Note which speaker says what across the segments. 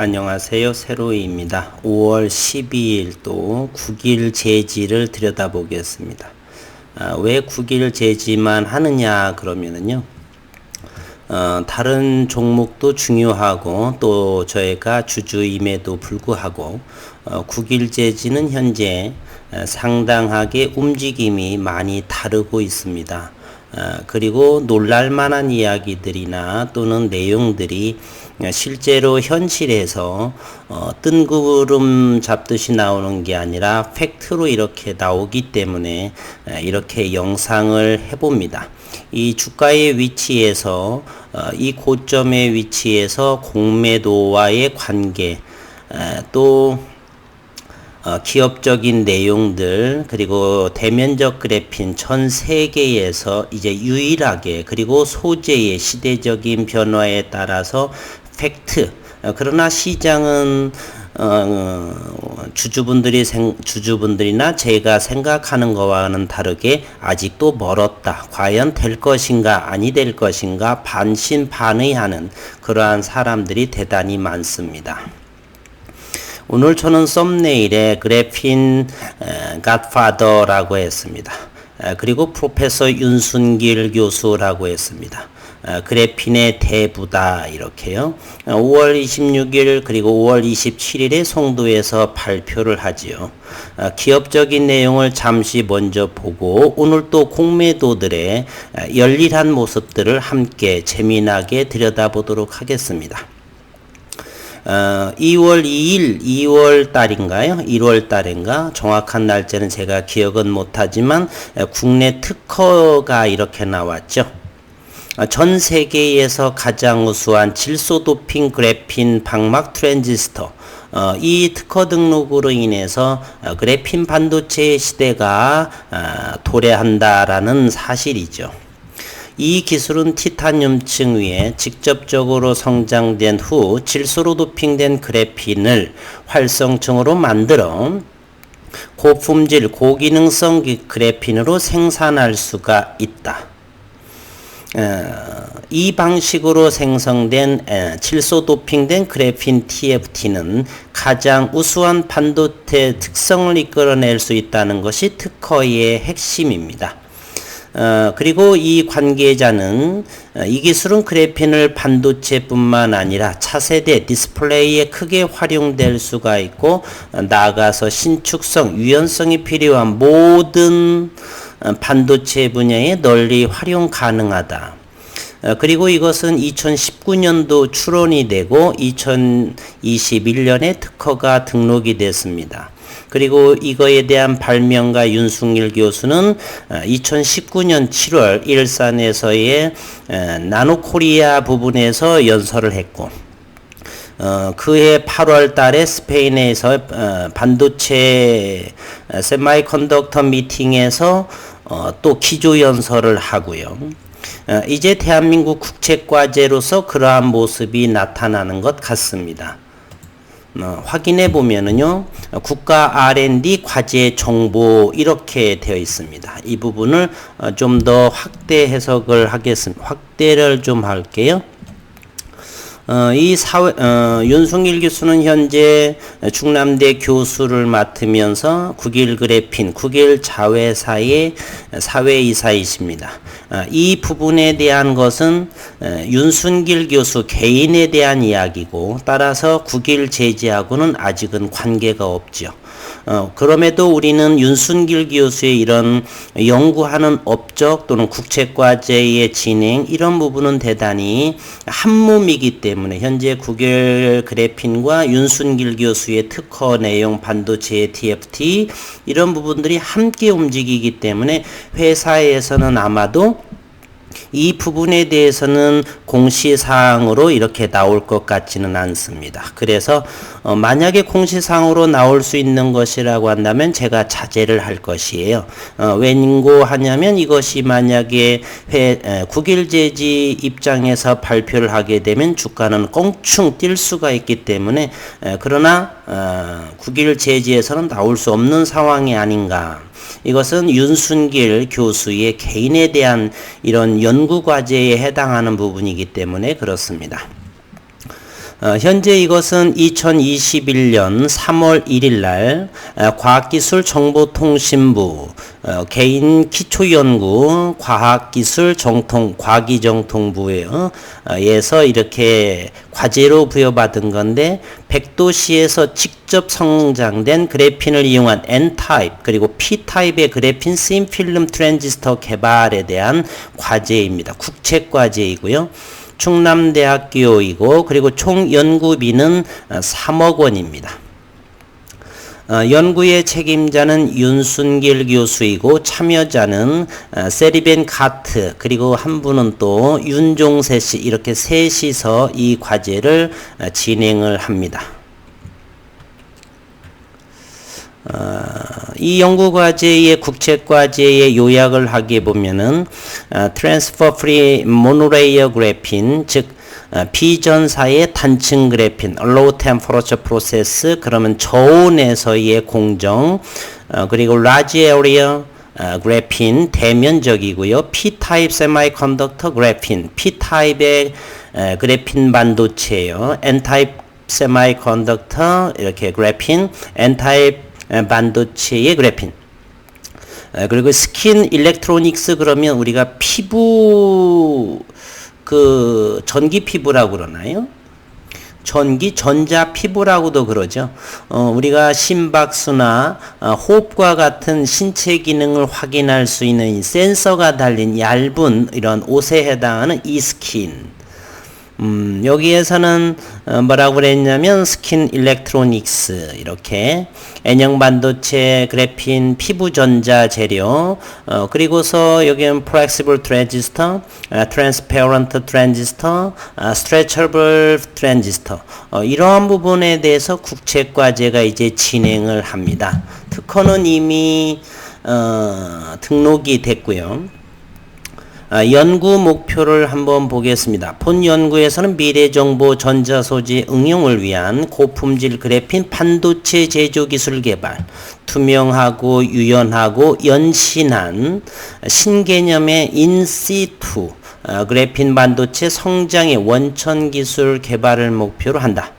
Speaker 1: 안녕하세요. 세로이입니다. 5월 12일 또 국일 제지를 들여다보겠습니다. 왜 국일 제지만 하느냐 그러면은요. 다른 종목도 중요하고 또 저희가 주주임에도 불구하고 국일 제지는 현재 상당하게 움직임이 많이 다르고 있습니다. 그리고 놀랄만한 이야기들이나 또는 내용들이 실제로 현실에서 뜬구름 잡듯이 나오는 게 아니라 팩트로 이렇게 나오기 때문에 이렇게 영상을 해봅니다. 이 주가의 위치에서 이 고점의 위치에서 공매도와의 관계 또 기업적인 내용들 그리고 대면적 그래핀 전 세계에서 이제 유일하게 그리고 소재의 시대적인 변화에 따라서 팩트 그러나 시장은 주주분들이나 제가 생각하는 것과는 다르게 아직도 멀었다. 과연 될 것인가 아니 될 것인가 반신반의하는 그러한 사람들이 대단히 많습니다. 오늘 저는 썸네일에 그래핀 갓파더라고 했습니다. 그리고 프로페서 윤순길 교수라고 했습니다. 그래핀의 대부다 이렇게요. 5월 26일 그리고 5월 27일에 송도에서 발표를 하지요. 기업적인 내용을 잠시 먼저 보고 오늘 또 공매도들의 열일한 모습들을 함께 재미나게 들여다보도록 하겠습니다. 2월 2일, 2월 달인가요? 1월 달인가? 정확한 날짜는 제가 기억은 못하지만 국내 특허가 이렇게 나왔죠. 전 세계에서 가장 우수한 질소 도핑 그래핀 방막 트랜지스터 이 특허 등록으로 인해서 그래핀 반도체의 시대가 도래한다라는 사실이죠. 이 기술은 티타늄층 위에 직접적으로 성장된 후 질소로 도핑된 그래핀을 활성층으로 만들어 고품질 고기능성 그래핀으로 생산할 수가 있다. 이 방식으로 생성된 질소 도핑된 그래핀 TFT는 가장 우수한 반도체 특성을 이끌어낼 수 있다는 것이 특허의 핵심입니다. 그리고 이 관계자는 이 기술은 그래핀을 반도체뿐만 아니라 차세대 디스플레이에 크게 활용될 수가 있고 나아가서 신축성, 유연성이 필요한 모든 반도체 분야에 널리 활용 가능하다. 그리고 이것은 2019년도 출원이 되고 2021년에 특허가 등록이 됐습니다. 그리고 이거에 대한 발명가 윤순길 교수는 2019년 7월 일산에서의 나노코리아 부분에서 연설을 했고 그해 8월 달에 스페인에서 반도체 세마이컨덕터 미팅에서 또 기조 연설을 하고요. 이제 대한민국 국책과제로서 그러한 모습이 나타나는 것 같습니다. 확인해 보면은요, 국가 R&D 과제 정보 이렇게 되어 있습니다. 이 부분을 좀 더 확대 해석을 하겠습니다. 확대를 좀 할게요. 윤순길 교수는 현재 충남대 교수를 맡으면서 국일 그래핀, 국일 자회사의 사회이사이십니다. 이 부분에 대한 것은 윤순길 교수 개인에 대한 이야기고 따라서 국일 제지하고는 아직은 관계가 없죠. 그럼에도 우리는 윤순길 교수의 이런 연구하는 업적 또는 국책과제의 진행 이런 부분은 대단히 한몸이기 때문에 현재 국일 그래핀과 윤순길 교수의 특허 내용 반도체의 TFT 이런 부분들이 함께 움직이기 때문에 회사에서는 아마도 이 부분에 대해서는 공시사항으로 이렇게 나올 것 같지는 않습니다. 그래서 만약에 공시사항으로 나올 수 있는 것이라고 한다면 제가 자제를 할 것이에요. 왠고 하냐면 이것이 만약에 국일제지 입장에서 발표를 하게 되면 주가는 껑충 뛸 수가 있기 때문에 그러나 국일제지에서는 나올 수 없는 상황이 아닌가. 이것은 윤순길 교수의 개인에 대한 이런 연구과제에 해당하는 부분이기 때문에 그렇습니다. 현재 이것은 2021년 3월 1일 날 과학기술정보통신부 개인 기초연구 과기정통부에서 이렇게 과제로 부여받은 건데 백도시에서 직접 성장된 그래핀을 이용한 N타입 그리고 P타입의 그래핀 씬필름 트랜지스터 개발에 대한 과제입니다. 국책과제이고요. 충남대학교이고 그리고 총 연구비는 3억 원입니다. 연구의 책임자는 윤순길 교수이고 참여자는 세리벤 카트 그리고 한 분은 또 윤종세 씨 이렇게 셋이서 이 과제를 진행을 합니다. 이 연구과제의 국책과제의 요약을 하게 보면은 Transfer Free Monolayer Graphene 즉 비전사의 단층 그래핀, Low Temperature Process 그러면 저온에서의 공정 그리고 Large Area 그래핀 대면적이고요. P-타입 세미컨덕터 그래핀, P-타입의 그래핀 반도체예요. N-타입 세미컨덕터 이렇게 그래핀, N-타입 반도체의 그래핀. 그리고 스킨 일렉트로닉스 그러면 우리가 피부 전기 피부라고 그러나요? 전자 피부라고도 그러죠. 우리가 심박수나 호흡과 같은 신체 기능을 확인할 수 있는 센서가 달린 얇은 이런 옷에 해당하는 이 스킨. 여기에서는 뭐라고 그랬냐면 스킨 일렉트로닉스 이렇게 N형 반도체 그래핀 피부 전자 재료 그리고서 여기는 플렉시블 트랜지스터 트랜스페어런트 트랜지스터 스트레처블 트랜지스터 이러한 부분에 대해서 국책과제가 이제 진행을 합니다. 특허는 이미 등록이 됐고요. 연구 목표를 한번 보겠습니다. 본 연구에서는 미래정보 전자소재 응용을 위한 고품질 그래핀 반도체 제조 기술 개발, 투명하고 유연하고 연신한 신개념의 인시투 그래핀 반도체 성장의 원천 기술 개발을 목표로 한다.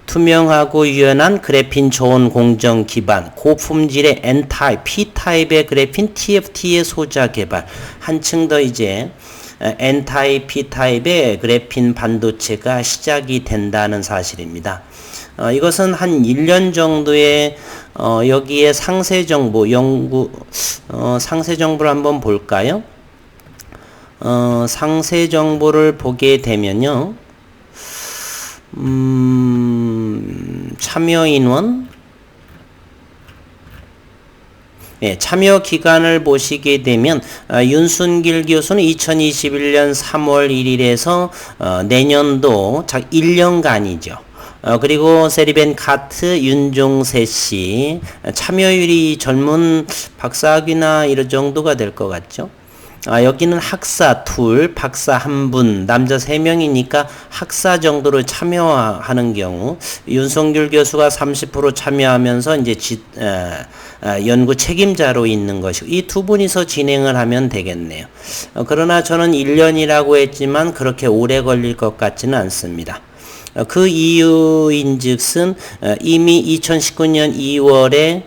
Speaker 1: 투명하고 유연한 그래핀 저온 공정 기반, 고품질의 N타입, P타입의 그래핀 TFT의 소자 개발. 한층 더 이제 N타입, P타입의 그래핀 반도체가 시작이 된다는 사실입니다. 이것은 한 1년 정도의 여기에 상세 정보, 상세 정보를 한번 볼까요? 상세 정보를 보게 되면요. 참여 인원 참여 기간을 보시게 되면 윤순길 교수는 2021년 3월 1일에서 내년도 작 1년간이죠. 그리고 세리벤 카트 윤종세 씨 참여율이 젊은 박사학위나 이런 정도가 될 것 같죠. 여기는 학사 둘, 박사 한 분, 남자 3명이니까 학사 정도로 참여하는 경우 윤성귤 교수가 30% 참여하면서 이제 연구 책임자로 있는 것이고 이 두 분이서 진행을 하면 되겠네요. 그러나 저는 1년이라고 했지만 그렇게 오래 걸릴 것 같지는 않습니다. 그 이유인즉슨 이미 2019년 2월에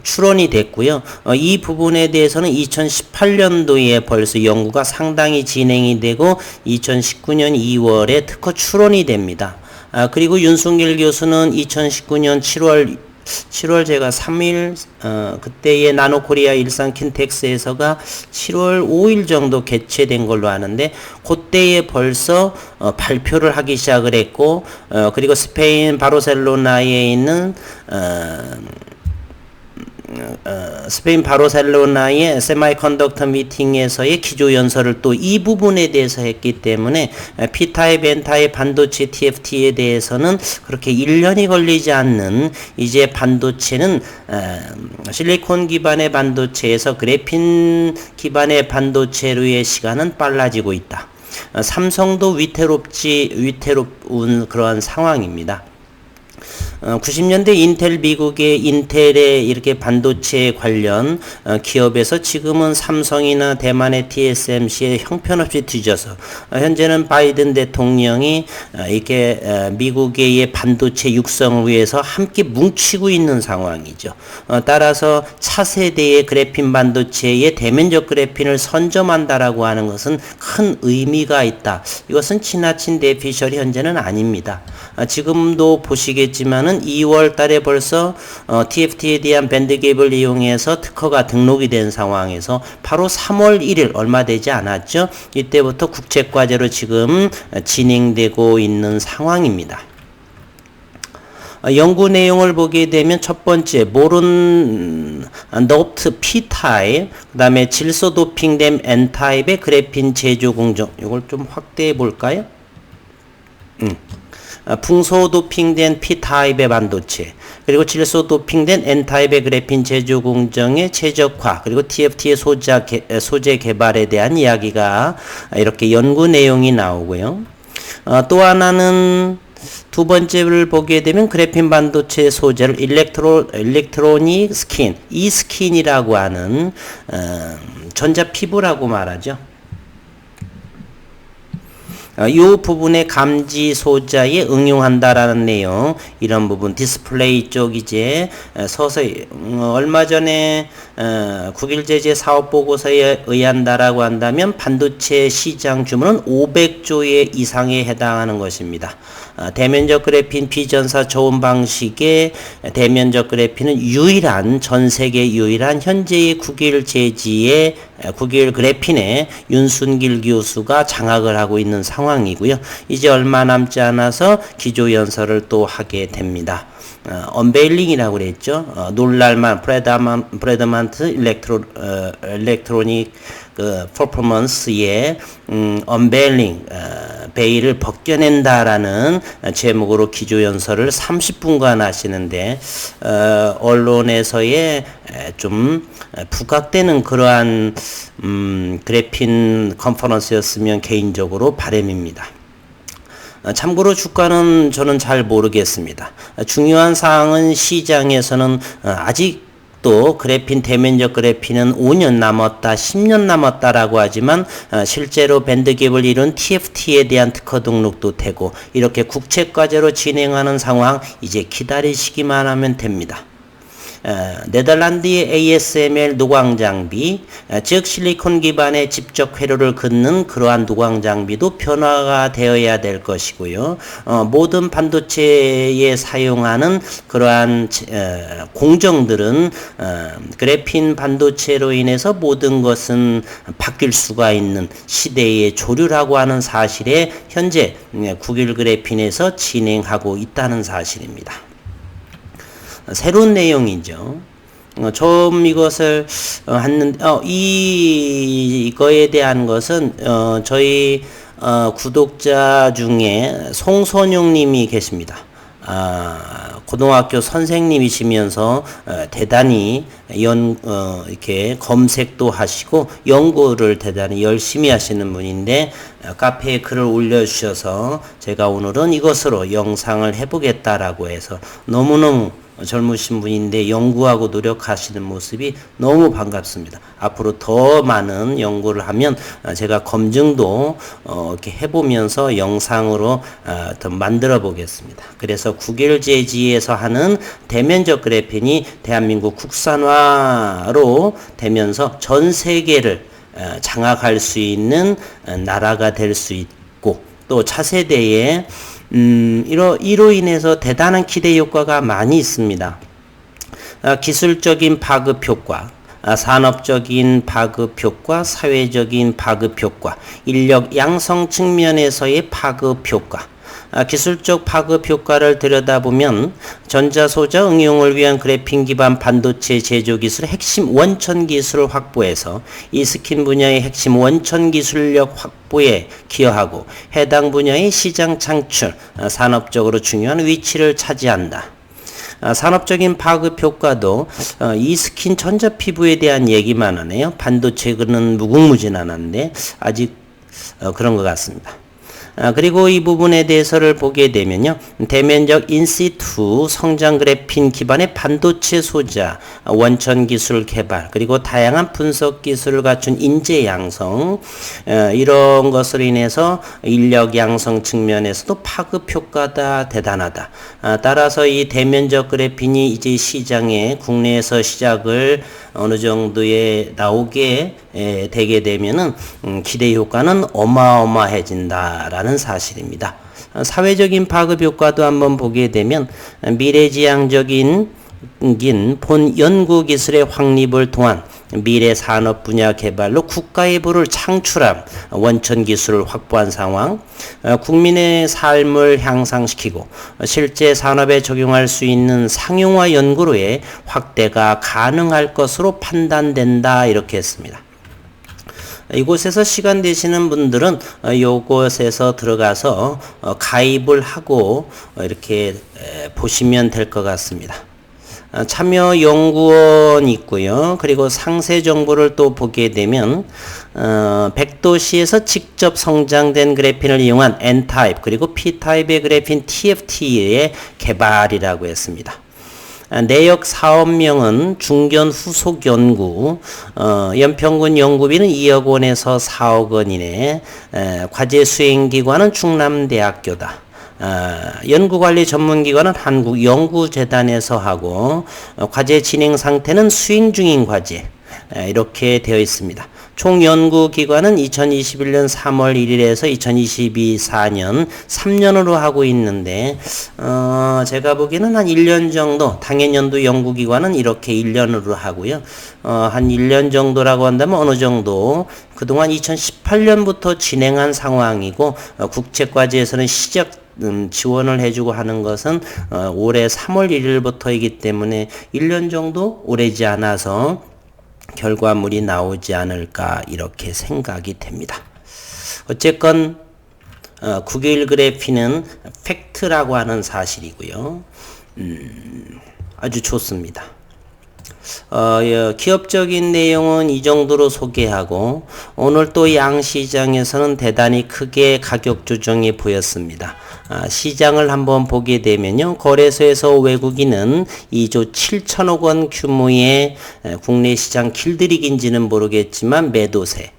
Speaker 1: 출원이 됐고요. 이 부분에 대해서는 2018년도에 벌써 연구가 상당히 진행이 되고 2019년 2월에 특허 출원이 됩니다. 그리고 윤순길 교수는 2019년 7월 제가 3일 그때의 나노코리아 일산 킨텍스에서가 7월 5일 정도 개최된 걸로 아는데 그때에 벌써 발표를 하기 시작을 했고 그리고 스페인 바르셀로나에 있는 스페인 바르셀로나의 세미컨덕터 미팅에서의 기조연설을 또 이 부분에 대해서 했기 때문에 P타입, N타입 반도체 TFT에 대해서는 그렇게 1년이 걸리지 않는 이제 반도체는 실리콘 기반의 반도체에서 그래핀 기반의 반도체로의 시간은 빨라지고 있다. 삼성도 위태로운 그러한 상황입니다. 90년대 인텔 미국의 인텔의 이렇게 반도체 관련 기업에서 지금은 삼성이나 대만의 TSMC에 형편없이 뒤져서 현재는 바이든 대통령이 이렇게 미국의 반도체 육성을 위해서 함께 뭉치고 있는 상황이죠. 따라서 차세대의 그래핀 반도체의 대면적 그래핀을 선점한다라고 하는 것은 큰 의미가 있다. 이것은 지나친 대피셜이 현재는 아닙니다. 지금도 보시겠지만은 2월 달에 벌써 TFT에 대한 밴드갭을 이용해서 특허가 등록이 된 상황에서 바로 3월 1일 얼마 되지 않았죠. 이때부터 국책과제로 지금 진행되고 있는 상황입니다. 연구 내용을 보게 되면 첫 번째 모른 노트 P타입, 그 다음에 질소 도핑된 N타입의 그래핀 제조 공정, 이걸 좀 확대해 볼까요? 풍소 도핑된 P타입의 반도체, 그리고 질소 도핑된 N타입의 그래핀 제조 공정의 최적화, 그리고 TFT의 소재 개발에 대한 이야기가 이렇게 연구 내용이 나오고요. 또 하나는 두 번째를 보게 되면 그래핀 반도체 소재를 일렉트로닉 스킨, 이 스킨이라고 하는 전자 피부라고 말하죠. 이 부분의 감지 소자에 응용한다라는 내용, 이런 부분 디스플레이 쪽 이제 서서히 얼마 전에 국일제재 사업보고서에 의한다라고 한다면 반도체 시장 규모는 500조에 이상에 해당하는 것입니다. 대면적 그래핀 비전사 저온 방식의 대면적 그래핀은 전 세계 유일한 현재의 국일제지의 국일 그래핀의 윤순길 교수가 장악을 하고 있는 상황이고요. 이제 얼마 남지 않아서 기조연설을 또 하게 됩니다. 언베일링이라고 그랬죠. 놀랄만 프레드먼트 일렉트로닉 퍼포먼스의 언베일링 베일을 벗겨낸다라는 제목으로 기조연설을 30분간 하시는데 언론에서의 좀 부각되는 그러한 그래핀 컨퍼런스였으면 개인적으로 바람입니다. 참고로 주가는 저는 잘 모르겠습니다. 중요한 사항은 시장에서는 아직도 그래핀 대면적 그래핀은 5년 남았다, 10년 남았다라고 하지만 실제로 밴드갭을 이룬 TFT에 대한 특허 등록도 되고 이렇게 국책과제로 진행하는 상황, 이제 기다리시기만 하면 됩니다. 네덜란드의 ASML 노광 장비, 즉 실리콘 기반의 집적 회로를 긋는 그러한 노광 장비도 변화가 되어야 될 것이고요. 모든 반도체에 사용하는 그러한 공정들은 그래핀 반도체로 인해서 모든 것은 바뀔 수가 있는 시대의 조류라고 하는 사실에 현재 국일 그래핀에서 진행하고 있다는 사실입니다. 새로운 내용이죠. 처음 이것을 했는데 이거에 대한 것은 저희 구독자 중에 송선용 님이 계십니다. 고등학교 선생님이시면서 대단히 이렇게 검색도 하시고 연구를 대단히 열심히 하시는 분인데 카페에 글을 올려주셔서 제가 오늘은 이것으로 영상을 해보겠다라고 해서 너무너무 젊으신 분인데 연구하고 노력하시는 모습이 너무 반갑습니다. 앞으로 더 많은 연구를 하면 제가 검증도 이렇게 해보면서 영상으로 더 만들어 보겠습니다. 그래서 국일제지에서 하는 대면적 그래핀이 대한민국 국산화로 되면서 전 세계를 장악할 수 있는 나라가 될 수 있고, 또 차세대의 이로 인해서 대단한 기대 효과가 많이 있습니다. 기술적인 파급 효과, 산업적인 파급 효과, 사회적인 파급 효과, 인력 양성 측면에서의 파급 효과, 기술적 파급 효과를 들여다보면 전자소자 응용을 위한 그래핀 기반 반도체 제조 기술의 핵심 원천 기술을 확보해서 이 스킨 분야의 핵심 원천 기술력 확보에 기여하고 해당 분야의 시장 창출, 산업적으로 중요한 위치를 차지한다. 산업적인 파급 효과도 이 스킨 전자 피부에 대한 얘기만 하네요. 반도체는 무궁무진한데 아직 그런 것 같습니다. 그리고 이 부분에 대해서를 보게 되면요. 대면적 인시투 성장 그래핀 기반의 반도체 소자, 원천 기술 개발, 그리고 다양한 분석 기술을 갖춘 인재 양성, 이런 것으로 인해서 인력 양성 측면에서도 파급 효과가 대단하다. 따라서 이 대면적 그래핀이 이제 시장에 국내에서 시작을 어느 정도에 나오게 되게 되면은 기대 효과는 어마어마해진다라는 사실입니다. 사회적인 파급 효과도 한번 보게 되면 미래지향적인 본 연구기술의 확립을 통한 미래 산업 분야 개발로 국가의 부를 창출한 원천 기술을 확보한 상황, 국민의 삶을 향상시키고 실제 산업에 적용할 수 있는 상용화 연구로의 확대가 가능할 것으로 판단된다 이렇게 했습니다. 이곳에서 시간 되시는 분들은 이곳에서 들어가서 가입을 하고 이렇게 보시면 될 것 같습니다. 참여연구원 있고요. 그리고 상세 정보를 또 보게 되면 백도시에서 직접 성장된 그래핀을 이용한 N타입 그리고 P타입의 그래핀 TFT의 개발이라고 했습니다. 내역 사업명은 중견 후속 연구, 연평균 연구비는 2억 원에서 4억 원이네. 과제 수행기관은 충남대학교다. 연구관리 전문기관은 한국연구재단에서 하고 과제 진행 상태는 수행 중인 과제 이렇게 되어 있습니다. 총 연구기관은 2021년 3월 1일에서 2024년 3년으로 하고 있는데 제가 보기에는 한 1년 정도 당해년도 연구기관은 이렇게 1년으로 하고요. 한 1년 정도라고 한다면 어느 정도 그동안 2018년부터 진행한 상황이고 국책과제에서는 시작 지원을 해주고 하는 것은 올해 3월 1일부터이기 때문에 1년 정도 오래지 않아서 결과물이 나오지 않을까 이렇게 생각이 됩니다. 어쨌건 9길 그래핀은 팩트라고 하는 사실이고요. 아주 좋습니다. 기업적인 내용은 이 정도로 소개하고 오늘 또 양시장에서는 대단히 크게 가격 조정이 보였습니다. 시장을 한번 보게 되면요. 거래소에서 외국인은 2조 7천억 원 규모의 국내 시장 길들이기인지는 모르겠지만 매도세,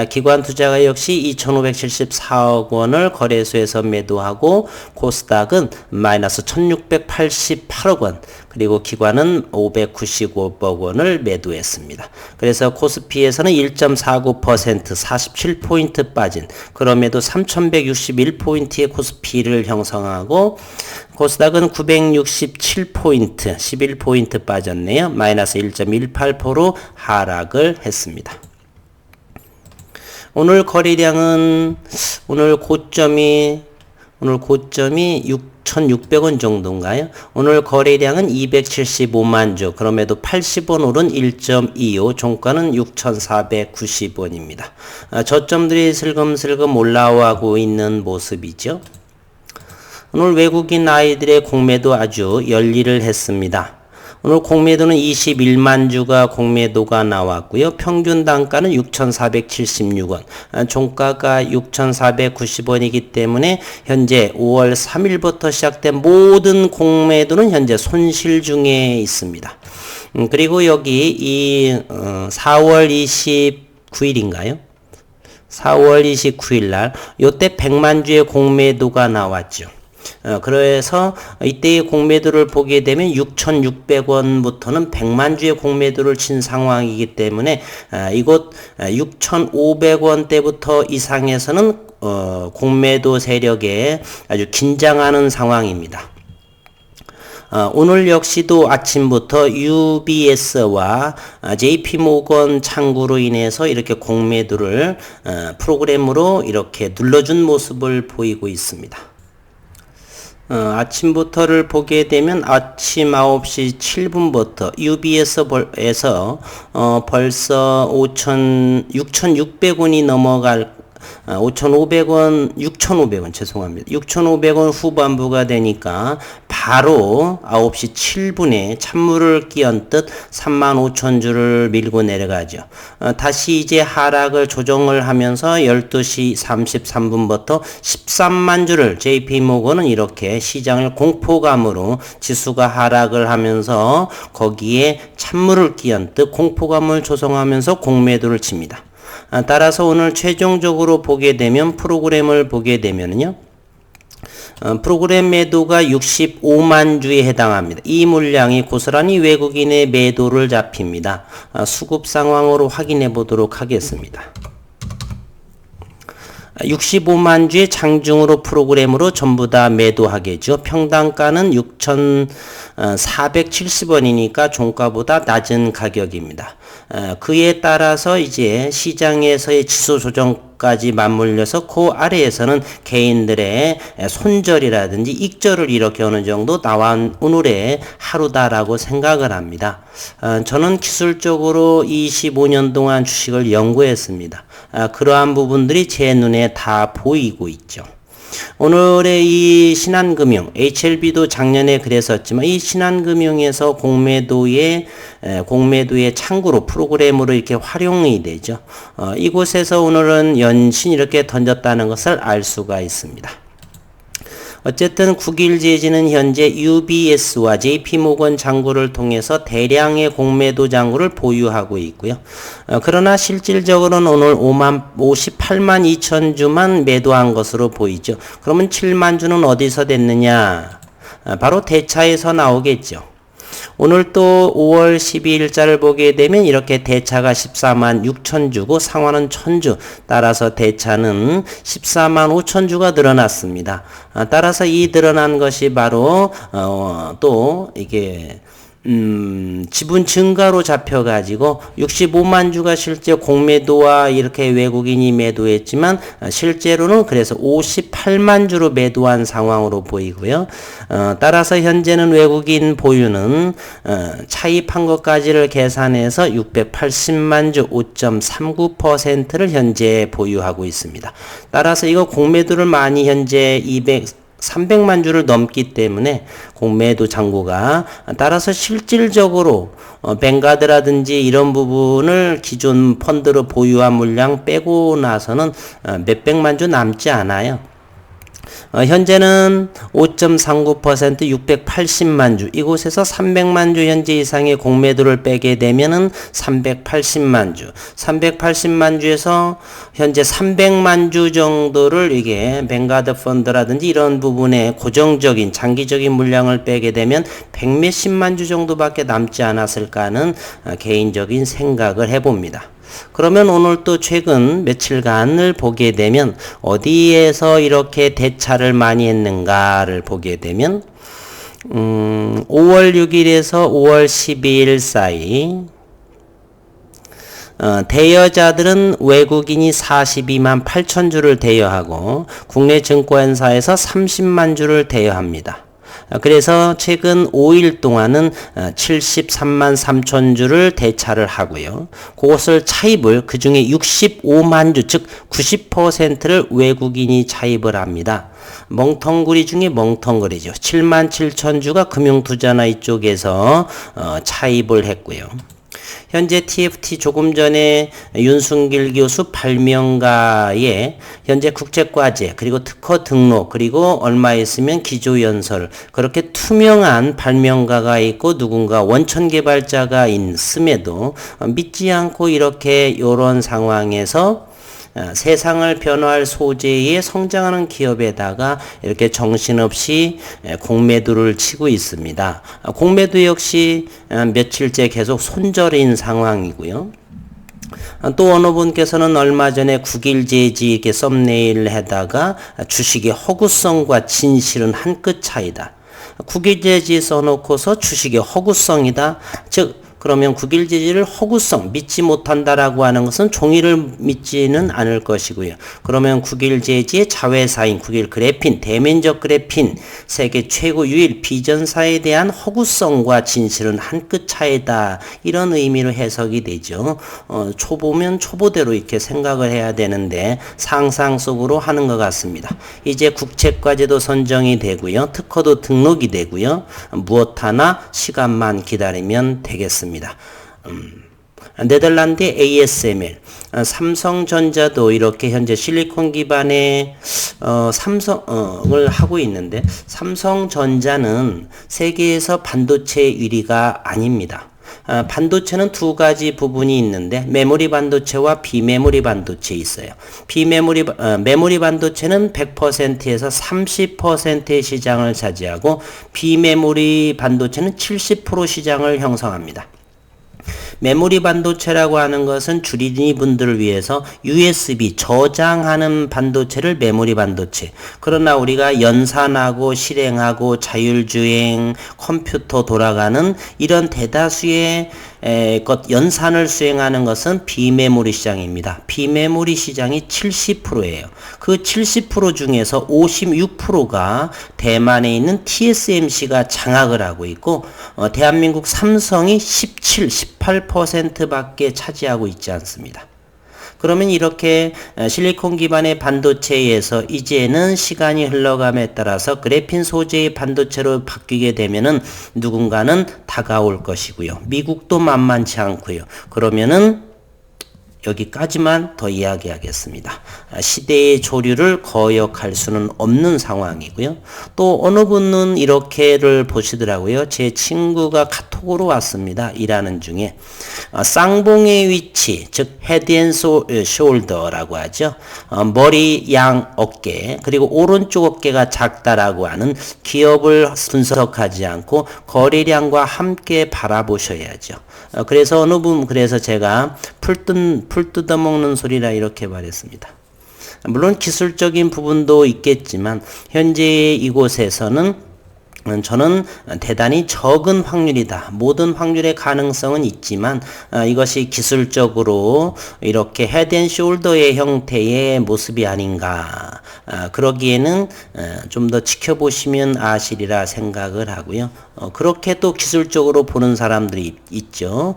Speaker 1: 기관 투자가 역시 2,574억 원을 거래소에서 매도하고 코스닥은 마이너스 1,688억 원 그리고 기관은 595억 원을 매도했습니다. 그래서 코스피에서는 1.49% 47포인트 빠진 그럼에도 3,161포인트의 코스피를 형성하고 코스닥은 967포인트 11포인트 빠졌네요. 마이너스 1.18%로 하락을 했습니다. 오늘 거래량은 오늘 고점이 6,600원 정도인가요? 오늘 거래량은 275만 주. 그럼에도 80원 오른 1.25. 종가는 6,490원입니다. 저점들이 슬금슬금 올라오고 있는 모습이죠. 오늘 외국인 아이들의 공매도 아주 열일을 했습니다. 오늘 공매도는 21만 주가 공매도가 나왔고요. 평균 단가는 6,476원, 종가가 6,490원이기 때문에 현재 5월 3일부터 시작된 모든 공매도는 현재 손실 중에 있습니다. 그리고 여기 이 4월 29일인가요? 4월 29일 날 요때 100만 주의 공매도가 나왔죠. 그래서 이때의 공매도를 보게 되면 6,600원부터는 100만 주의 공매도를 친 상황이기 때문에 이곳 6,500원대부터 이상에서는 공매도 세력에 아주 긴장하는 상황입니다. 오늘 역시도 아침부터 UBS와 JP모건 창구로 인해서 이렇게 공매도를 프로그램으로 이렇게 눌러준 모습을 보이고 있습니다. 아침부터를 보게 되면 아침 9시 7분부터 UBS에서 벌써 6,600원이 5,500원, 6,500원 죄송합니다. 6,500원 후반부가 되니까 바로 9시 7분에 찬물을 끼얹듯 35,000주를 밀고 내려가죠. 다시 이제 하락을 조정을 하면서 12시 33분부터 13만 주를 JP모건은 이렇게 시장을 공포감으로 지수가 하락을 하면서 거기에 찬물을 끼얹듯 공포감을 조성하면서 공매도를 칩니다. 따라서 오늘 최종적으로 보게 되면 프로그램을 보게 되면요. 프로그램 매도가 65만 주에 해당합니다. 이 물량이 고스란히 외국인의 매도를 잡힙니다. 수급 상황으로 확인해 보도록 하겠습니다. 65만 주의 장중으로 프로그램으로 전부 다 매도하겠죠. 평단가는 6,470원이니까 종가보다 낮은 가격입니다. 그에 따라서 이제 시장에서의 지수 조정까지 맞물려서 그 아래에서는 개인들의 손절이라든지 익절을 이렇게 어느 정도 나온 오늘의 하루다라고 생각을 합니다. 저는 기술적으로 25년 동안 주식을 연구했습니다. 그러한 부분들이 제 눈에 다 보이고 있죠. 오늘의 이 신한금융, HLB도 작년에 그랬었지만 이 신한금융에서 공매도의 창구로 프로그램으로 이렇게 활용이 되죠. 이곳에서 오늘은 연신 이렇게 던졌다는 것을 알 수가 있습니다. 어쨌든 국일제지는 현재 UBS와 JP모건 장구를 통해서 대량의 공매도 장구를 보유하고 있고요. 그러나 실질적으로는 오늘 58만 2천 주만 매도한 것으로 보이죠. 그러면 7만 주는 어디서 됐느냐? 바로 대차에서 나오겠죠. 오늘 또 5월 12일자를 보게 되면 이렇게 대차가 14만 6천 주고 상환은 1000주, 따라서 대차는 14만 5천 주가 늘어났습니다. 따라서 이 늘어난 것이 바로 또 이게 지분 증가로 잡혀가지고 65만 주가 실제 공매도와 이렇게 외국인이 매도했지만 실제로는 그래서 58만 주로 매도한 상황으로 보이고요. 따라서 현재는 외국인 보유는 차입한 것까지를 계산해서 680만 주 5.39%를 현재 보유하고 있습니다. 따라서 이거 공매도를 많이 현재 300만 주를 넘기 때문에 공매도 장고가 따라서 실질적으로 뱅가드라든지 이런 부분을 기존 펀드로 보유한 물량 빼고 나서는 몇백만 주 남지 않아요. 현재는 5.39% 680만 주, 이곳에서 300만 주 현재 이상의 공매도를 빼게 되면은 380만 주, 380만 주에서 현재 300만 주 정도를 이게 뱅가드 펀드라든지 이런 부분에 고정적인 장기적인 물량을 빼게 되면 100몇십만 주 정도밖에 남지 않았을까 하는 개인적인 생각을 해봅니다. 그러면 오늘 또 최근 며칠간을 보게 되면 어디에서 이렇게 대차를 많이 했는가를 보게 되면 5월 6일에서 5월 12일 사이 대여자들은 외국인이 42만 8천 주를 대여하고 국내 증권사에서 30만 주를 대여합니다. 그래서 최근 5일 동안은 73만 3천 주를 대차를 하고요. 그것을 차입을 그중에 65만 주, 즉 90%를 외국인이 차입을 합니다. 멍텅구리 중에 멍텅구리죠. 7만 7천 주가 금융투자나 이쪽에서 차입을 했고요. 현재 TFT 조금 전에 윤순길 교수 발명가의 현재 국제과제 그리고 특허 등록 그리고 얼마 있으면 기조연설 그렇게 투명한 발명가가 있고 누군가 원천 개발자가 있음에도 믿지 않고 이렇게 이런 상황에서 세상을 변화할 소재의 성장하는 기업에다가 이렇게 정신없이 공매도를 치고 있습니다. 공매도 역시 며칠째 계속 손절인 상황이고요. 또 어느 분께서는 얼마 전에 국일제지 이렇게 썸네일을 해다가 주식의 허구성과 진실은 한 끗 차이다. 국일제지 써놓고서 주식의 허구성이다. 즉 그러면 국일제지를 허구성, 믿지 못한다라고 하는 것은 종이를 믿지는 않을 것이고요. 그러면 국일제지의 자회사인 국일그래핀, 대면적 그래핀, 세계 최고 유일 비전사에 대한 허구성과 진실은 한 끗 차이다. 이런 의미로 해석이 되죠. 초보면 초보대로 이렇게 생각을 해야 되는데 상상 속으로 하는 것 같습니다. 이제 국책과제도 선정이 되고요. 특허도 등록이 되고요. 무엇 하나 시간만 기다리면 되겠습니다. 네덜란드의 ASML, 삼성전자도 이렇게 현재 실리콘 기반의 삼성을 하고 있는데 삼성전자는 세계에서 반도체 1위가 아닙니다. 반도체는 두 가지 부분이 있는데 메모리 반도체와 비메모리 반도체 있어요. 메모리 반도체는 100%에서 30%의 시장을 차지하고 비메모리 반도체는 70% 시장을 형성합니다. 메모리 반도체라고 하는 것은 주린이 분들을 위해서 USB 저장하는 반도체를 메모리 반도체. 그러나 우리가 연산하고 실행하고 자율주행, 컴퓨터 돌아가는 이런 대다수의 연산을 수행하는 것은 비메모리 시장입니다. 비메모리 시장이 70%예요. 그 70% 중에서 56%가 대만에 있는 TSMC가 장악을 하고 있고 대한민국 삼성이 18% 밖에 차지하고 있지 않습니다. 그러면 이렇게 실리콘 기반의 반도체에서 이제는 시간이 흘러감에 따라서 그래핀 소재의 반도체로 바뀌게 되면은 누군가는 다가올 것이고요. 미국도 만만치 않고요. 그러면은 여기까지만 더 이야기하겠습니다. 시대의 조류를 거역할 수는 없는 상황이고요. 또 어느 분은 이렇게를 보시더라고요. 제 친구가 카톡으로 왔습니다. 일하는 중에 쌍봉의 위치, 즉 헤드 앤 숄더라고 하죠. 머리, 양, 어깨, 그리고 오른쪽 어깨가 작다라고 하는 기업을 분석하지 않고 거래량과 함께 바라보셔야죠. 그래서 어느 분, 그래서 제가 풀 뜯어먹는 소리라 이렇게 말했습니다. 물론 기술적인 부분도 있겠지만 현재 이곳에서는 저는 대단히 적은 확률이다. 모든 확률의 가능성은 있지만 이것이 기술적으로 이렇게 헤드 앤 숄더의 형태의 모습이 아닌가. 그러기에는 좀 더 지켜보시면 아시리라 생각을 하고요. 그렇게 또 기술적으로 보는 사람들이 있죠.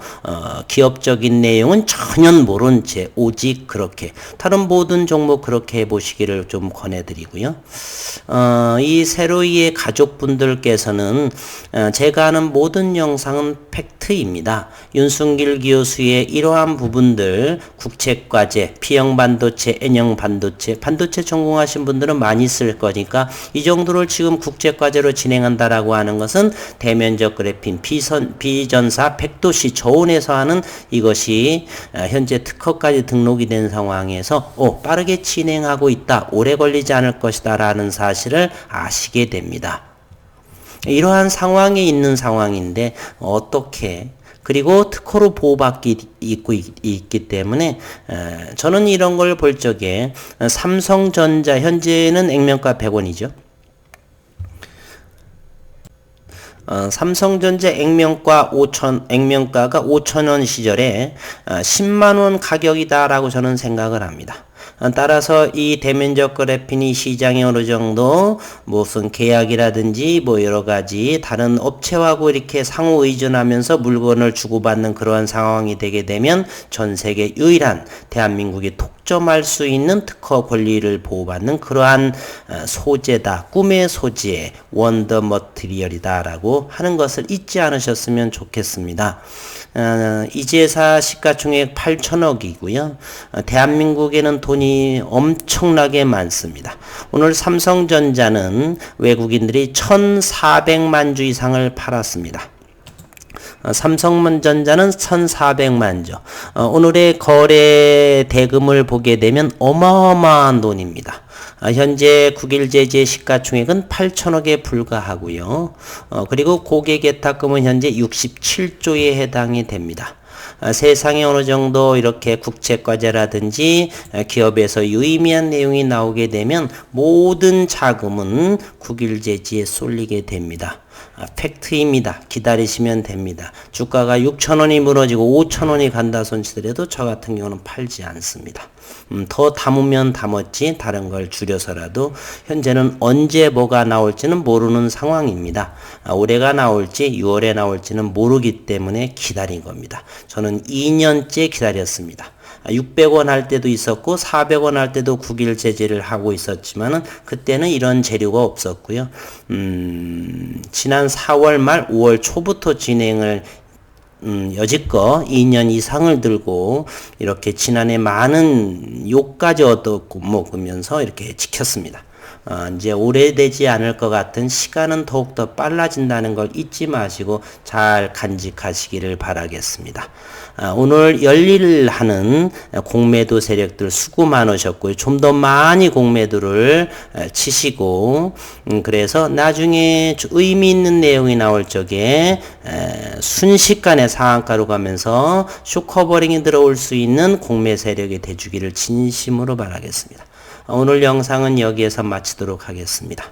Speaker 1: 기업적인 내용은 전혀 모른 채 오직 그렇게. 다른 모든 종목 그렇게 해보시기를 좀 권해드리고요. 이 세로이의 가족분들께서는 제가 하는 모든 영상은 팩트입니다. 윤순길 교수의 이러한 부분들 국책과제, P형 반도체, N형 반도체, 반도체 전공하신 분들은 많이 쓸 거니까 이 정도를 지금 국책과제로 진행한다라고 하는 것은 대면적 그래핀, 비전사 100도씨 저온에서 하는 이것이 현재 특허까지 등록이 된 상황에서 빠르게 진행하고 있다. 오래 걸리지 않을 것이다 라는 사실을 아시게 됩니다. 이러한 상황에 있는 상황인데 어떻게 그리고 특허로 보호받기 있기 때문에 저는 이런 걸 볼 적에 삼성전자 현재는 액면가 100원이죠. 삼성전자 액면가가 5,000원 시절에 10만원 가격이다라고 저는 생각을 합니다. 따라서 이 대면적 그래핀이 시장에 어느 정도 무슨 계약이라든지 뭐 여러 가지 다른 업체하고 이렇게 상호 의존하면서 물건을 주고받는 그러한 상황이 되게 되면 전 세계 유일한 대한민국이 독점할 수 있는 특허 권리를 보호받는 그러한 소재다. 꿈의 소재, 원더 머티리얼이다 라고 하는 것을 잊지 않으셨으면 좋겠습니다. 이제사 시가총액 8천억이고요. 대한민국에는 돈이 엄청나게 많습니다. 오늘 삼성전자는 외국인들이 1,400만 주 이상을 팔았습니다. 삼성전자는 1,400만 주. 오늘의 거래 대금을 보게 되면 어마어마한 돈입니다. 현재 국일 제재 시가총액은 8천억에 불과하고요. 그리고 고객예탁금은 현재 67조에 해당이 됩니다. 세상에 어느 정도 이렇게 국채과제라든지 기업에서 유의미한 내용이 나오게 되면 모든 자금은 국일제지에 쏠리게 됩니다. 팩트입니다. 기다리시면 됩니다. 주가가 6천원이 무너지고 5천원이 간다 손치더라도 저 같은 경우는 팔지 않습니다. 더 담으면 담았지 다른 걸 줄여서라도 현재는 언제 뭐가 나올지는 모르는 상황입니다. 올해가 나올지 6월에 나올지는 모르기 때문에 기다린 겁니다. 저는 2년째 기다렸습니다. 600원 할 때도 있었고 400원 할 때도 국일 제재를 하고 있었지만은 그때는 이런 재료가 없었고요. 지난 4월 말 5월 초부터 진행을 여지껏 2년 이상을 들고 이렇게 지난해 많은 욕까지 얻어먹으면서 이렇게 지켰습니다. 이제 오래되지 않을 것 같은 시간은 더욱더 빨라진다는 걸 잊지 마시고 잘 간직하시기를 바라겠습니다. 오늘 열일하는 공매도 세력들 수고 많으셨고요. 좀 더 많이 공매도를 치시고 그래서 나중에 의미 있는 내용이 나올 적에 순식간에 상한가로 가면서 쇼커버링이 들어올 수 있는 공매 세력이 돼주기를 진심으로 바라겠습니다. 오늘 영상은 여기에서 마치도록 하겠습니다.